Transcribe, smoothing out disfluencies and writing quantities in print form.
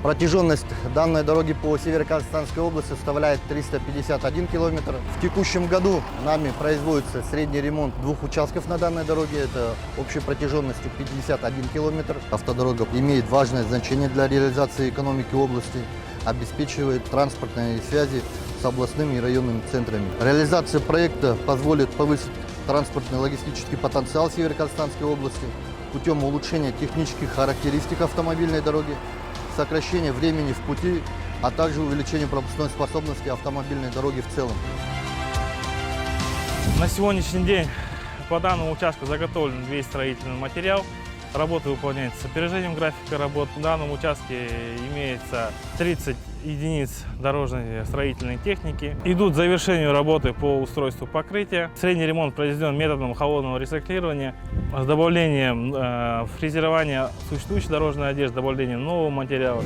Протяженность данной дороги по Северо-Казахстанской области составляет 351 километр. В текущем году нами производится средний ремонт двух участков на данной дороге. Это общей протяженностью 51 километр. Автодорога имеет важное значение для реализации экономики области, обеспечивает транспортные связи с областными и районными центрами. Реализация проекта позволит повысить транспортный логистический потенциал Северо-Казахстанской области путем улучшения технических характеристик автомобильной дороги, сокращения времени в пути, а также увеличения пропускной способности автомобильной дороги в целом. На сегодняшний день по данному участку заготовлен весь строительный материал. Работа выполняется с опережением графика работ. На данном участке имеется 30 единиц дорожной строительной техники. Идут к завершению работы по устройству покрытия. Средний ремонт произведен методом холодного рециклирования с добавлением фрезерования существующей дорожной одежды, добавлением нового материала.